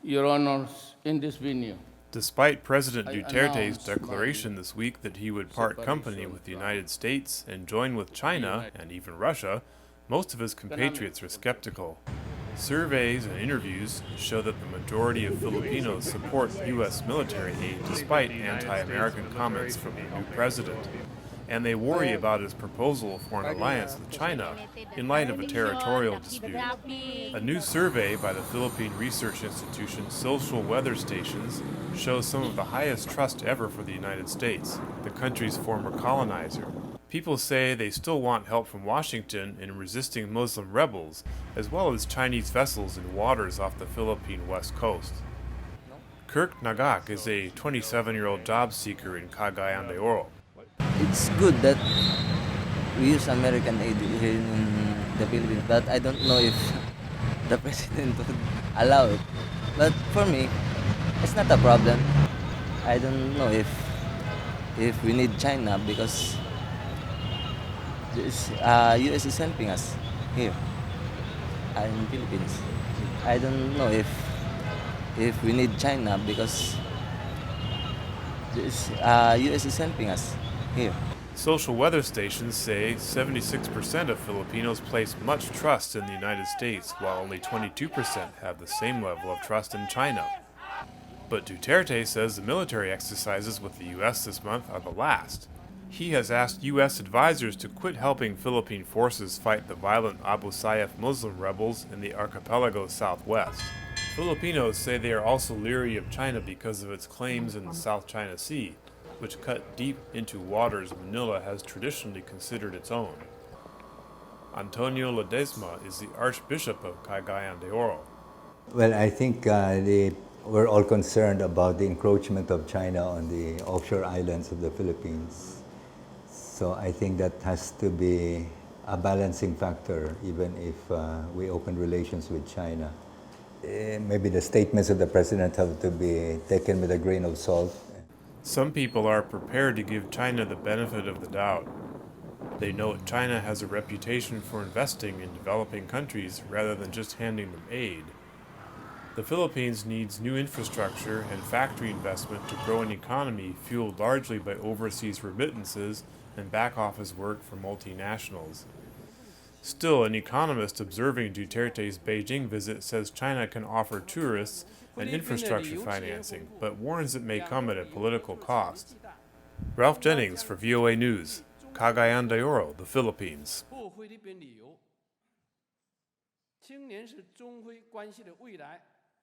Your Honors, in this venue, Despite President I Duterte's announce declaration my this week that he would part company with the United States and join with China and even Russia, most of his compatriots are skeptical. Surveys and interviews show that the majority of Filipinos support U.S. military aid despite anti-American comments from the new president, and they worry about his proposal for an alliance with China in light of a territorial dispute. A new survey by the Philippine research institution Social Weather Stations shows some of the highest trust ever for the United States, the country's former colonizer. People say they still want help from Washington in resisting Muslim rebels, as well as Chinese vessels in waters off the Philippine west coast. Kirk Nagak is a 27-year-old job seeker in Cagayan de Oro. It's good that we use American aid here in the Philippines, but I don't know if the president would allow it. But for me, it's not a problem. I don't know if we need China because this US is helping us here in Philippines. I don't know if we need China because this US is helping us here. Social weather stations say 76% of Filipinos place much trust in the United States, while only 22% have the same level of trust in China. But Duterte says the military exercises with the U.S. this month are the last. He has asked U.S. advisors to quit helping Philippine forces fight the violent Abu Sayyaf Muslim rebels in the archipelago's southwest. Filipinos say they are also leery of China because of its claims in the South China Sea, which cut deep into waters Manila has traditionally considered its own. Antonio Ledesma is the Archbishop of Cagayan de Oro. Well, I think we're all concerned about the encroachment of China on the offshore islands of the Philippines. So I think that has to be a balancing factor, even if we open relations with China. Maybe the statements of the president have to be taken with a grain of salt. Some people are prepared to give China the benefit of the doubt. They note China has a reputation for investing in developing countries rather than just handing them aid. The Philippines needs new infrastructure and factory investment to grow an economy fueled largely by overseas remittances and back-office work for multinationals. Still, an economist observing Duterte's Beijing visit says China can offer tourists and infrastructure financing, but warns it may come at a political cost. Ralph Jennings for VOA News, Cagayan de Oro, the Philippines. 青年是中非关系的未来。